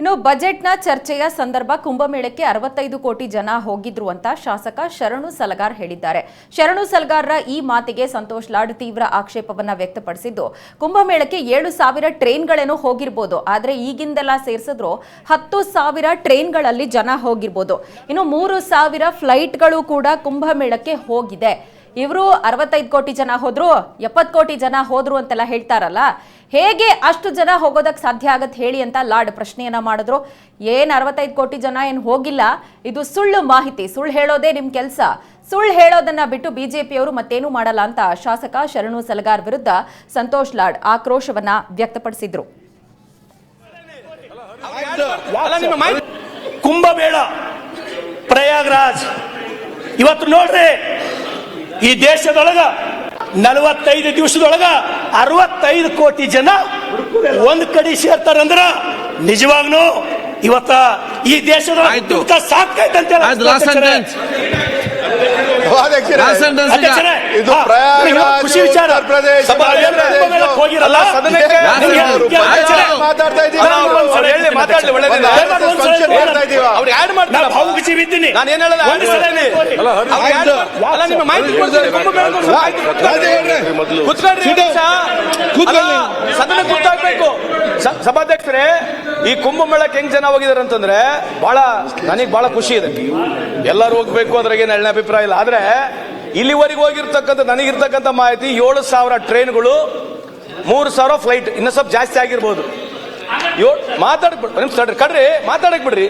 ಇನ್ನು ಬಜೆಟ್ನ ಚರ್ಚೆಯ ಸಂದರ್ಭ ಕುಂಭಮೇಳಕ್ಕೆ 65 ಕೋಟಿ ಜನ ಹೋಗಿದ್ರು ಅಂತ ಶಾಸಕ ಶರಣು ಸಲಗಾರ್ ಹೇಳಿದ್ದಾರೆ. ಶರಣು ಸಲಗಾರ್ರ ಈ ಮಾತಿಗೆ ಸಂತೋಷ್ ಲಾಡ್ ತೀವ್ರ ಆಕ್ಷೇಪವನ್ನ ವ್ಯಕ್ತಪಡಿಸಿದ್ದು, ಕುಂಭಮೇಳಕ್ಕೆ 7,000 ಟ್ರೈನ್ಗಳೇನೋ ಹೋಗಿರ್ಬೋದು, ಆದ್ರೆ ಈಗಿಂದೆಲ್ಲ ಸೇರಿಸಿದ್ರು 10,000 ಟ್ರೈನ್ಗಳಲ್ಲಿ ಜನ ಹೋಗಿರ್ಬೋದು. ಇನ್ನು 3,000 ಫ್ಲೈಟ್ಗಳು ಕೂಡ ಕುಂಭಮೇಳಕ್ಕೆ ಹೋಗಿದೆ. ಇವರು 65 ಕೋಟಿ ಜನ ಹೋದ್ರು, 70 ಕೋಟಿ ಜನ ಹೋದ್ರು ಅಂತೆಲ್ಲ ಹೇಳ್ತಾರಲ್ಲ, ಹೇಗೆ ಅಷ್ಟು ಜನ ಹೋಗೋದಕ್ಕೆ ಸಾಧ್ಯ ಆಗತ್ತೆ ಹೇಳಿ ಅಂತ ಲಾಡ್ ಪ್ರಶ್ನೆಯನ್ನ ಮಾಡಿದ್ರು. ಏನ್ 65 ಕೋಟಿ ಜನ ಏನ್ ಹೋಗಿಲ್ಲ, ಇದು ಸುಳ್ಳು ಮಾಹಿತಿ, ಸುಳ್ಳು ಹೇಳೋದೇ ನಿಮ್ ಕೆಲಸ, ಸುಳ್ಳು ಹೇಳೋದನ್ನ ಬಿಟ್ಟು ಬಿಜೆಪಿಯವರು ಮತ್ತೇನು ಮಾಡಲ್ಲ ಅಂತ ಶಾಸಕ ಶರಣು ಸಲಗಾರ್ ವಿರುದ್ಧ ಸಂತೋಷ್ ಲಾಡ್ ಆಕ್ರೋಶವನ್ನ ವ್ಯಕ್ತಪಡಿಸಿದ್ರು. ಕುಂಭಮೇಳ ಪ್ರಯಾಗ್ರಾಜ್ ಇವತ್ತು ನೋಡ್ರಿ, ಈ ದೇಶದೊಳಗ 45 ದಿವಸದೊಳಗ 65 ಕೋಟಿ ಜನ ಒಂದ್ ಕಡೆ ಸೇರ್ತಾರಂದ್ರ ನಿಜವಾಗ್ನು ಇವತ್ತ ಈ ದೇಶದೊಳಗ ಸಾಕೈತೆ. ಇದು ಖುಷಿ ವಿಚಾರ. ಹೋಗಿರಲ್ಲ ಭಾವುಕಚಿವಿದ್ದೀನಿ. ಸಭಾಧ್ಯಕ್ಷರೇ, ಈ ಕುಂಭಮೇಳಕ್ಕೆ ಹೆಂಗ್ ಜನ ಹೋಗಿದಾರೆ ಅಂತಂದ್ರೆ ನನಗೆ ಬಹಳ ಖುಷಿ ಇದೆ. ಎಲ್ಲರೂ ಹೋಗ್ಬೇಕು ಅದ್ರಾಗೇನು ಎಳ್ಳೆ ಅಭಿಪ್ರಾಯ ಇಲ್ಲ. ಆದ್ರೆ ಇಲ್ಲಿವರೆಗೆ ಹೋಗಿರ್ತಕ್ಕಂಥ ನನಗಿರ್ತಕ್ಕಂಥ ಮಾಹಿತಿ 7,000 ಟ್ರೈನ್ಗಳು, 3,000 ಫ್ಲೈಟ್, ಇನ್ನು ಸ್ವಲ್ಪ ಜಾಸ್ತಿ ಆಗಿರ್ಬೋದು. ಮಾತಾಡಕ್ ಬಿಡ್ರಿ.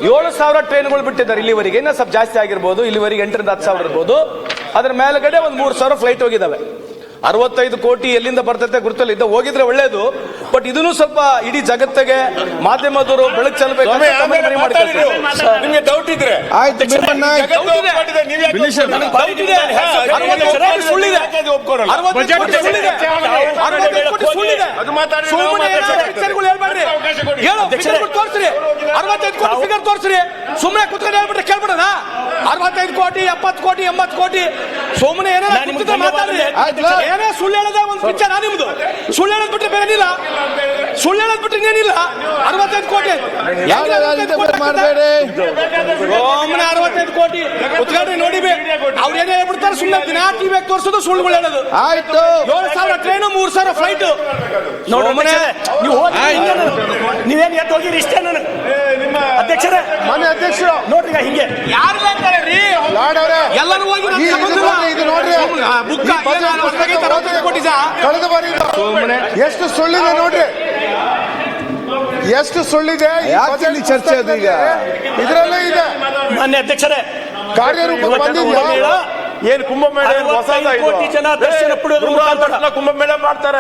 7,000 ಟ್ರೈನ್ಗಳು ಬಿಟ್ಟಿದ್ದಾರೆ ಇಲ್ಲಿವರೆಗೆ, ಇನ್ನ ಸ್ವಲ್ಪ ಜಾಸ್ತಿ ಆಗಿರ್ಬೋದು. ಇಲ್ಲಿವರೆಗೆ 8,000 ರಿಂದ 10,000 ಇರ್ಬೋದು. ಅದ್ರ ಮೇಲ್ಗಡೆ ಒಂದು 3,000 ಫ್ಲೈಟ್ ಹೋಗಿದಾವೆ. 65 ಕೋಟಿ ಎಲ್ಲಿಂದ ಬರ್ತೈತೆ ಗುರುತಲ್ಲ, ಇದ್ದ ಹೋಗಿದ್ರೆ ಒಳ್ಳೇದು. ಬಟ್ ಇದನ್ನು ಸ್ವಲ್ಪ ಇಡೀ ಜಗತ್ತಿಗೆ ಮಾಧ್ಯಮದವರು ಬೆಳಕು ಚೆಲ್ಲಬೇಕು. ನಿಮ್ಗೆ ಡೌಟ್ ಇದ್ರೆ ಸುಮ್ಮನೆ ಕುತ್ಕೊಂಡು ಹೇಳ್ಬಿಟ್ರೆ ಕೇಳ್ಬಿಡೋಣ. 65 ಕೋಟಿ 70 ಕೋಟಿ 80 ಕೋಟಿ ಸುಮ್ಮನೆ ಏನೋ ಮಾತಾಡ್ರಿ. ಏನೇ ಸುಳ್ಳು ಹೇಳದ ಒಂದು ಪಿಕ್ಚರ್ ನಿಮ್ದು. ಸುಳ್ಳು ಹೇಳದ್ ಬಿಟ್ರೆ ಬೇರೇನಿಲ್ಲ, ಸುಳ್ಳು ಹೇಳದ್ ಬಿಟ್ರೆ ಇನ್ನೇನಿಲ್ಲ. 65 ಕೋಟಿ ಸುಮ್ಮನೆ 65 ಕೋಟಿ ಕುತ್ಕೊಂಡ್ರಿ ನೋಡಿ. ಅವ್ರು ಏನೇ ಹೇಳ್ಬಿಡ್ತಾರೆ, ಸುಮ್ಮನೆ ದಿನ ಟಿವಿ ತೋರಿಸೋದು, ಸುಳ್ಳುಗಳು ಹೇಳೋದು. ಆಯ್ತು, 7,000 ಟ್ರೈನ್ 3,000 ಫ್ಲೈಟ್ ನೋಡ್ರಿ. ನೀವೇನ್ ಎದ್ದು ಹೋಗಿರಿ ಇಷ್ಟೇ. ನನಗೆ ಅಧ್ಯಕ್ಷರೇ, ಮನೆ ಅಧ್ಯಕ್ಷರು ನೋಡ್ರಿ ಹಿಂಗೆ ಯಾರು ಎಲ್ಲರೂ ಹೋಗಿ ಕಳೆದ ಬಾರಿ ಎಷ್ಟು ಸುಳ್ಳಿದೆ ನೋಡ್ರಿ, ಎಷ್ಟು ಸುಳ್ಳಿದೆ ಚರ್ಚೆ. ಅದು ಈಗ ಇದರಲ್ಲೇ ಇದೆ. ಮಾನ್ಯ ಅಧ್ಯಕ್ಷರೇ, ಕಾರ್ಯರೂಪ ಬಂದಿದ್ಯಾ? ಏನ್ ಕುಂಭಮೇಳ ಕೋಟಿ ಜನ ದರ್ಶನ ಪಡೆಯೋದು ಕುಂಭಮೇಳ ಮಾಡ್ತಾರೆ.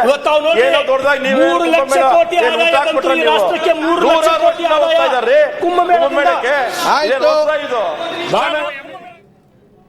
ದೊಡ್ಡದಾಗಿ 3 ಲಕ್ಷ ಕೋಟಿ ರಾಷ್ಟ್ರಕ್ಕೆ 3 ಲಕ್ಷ ಕೋಟಿ ಕುಂಭಮೇಳಕ್ಕೆ.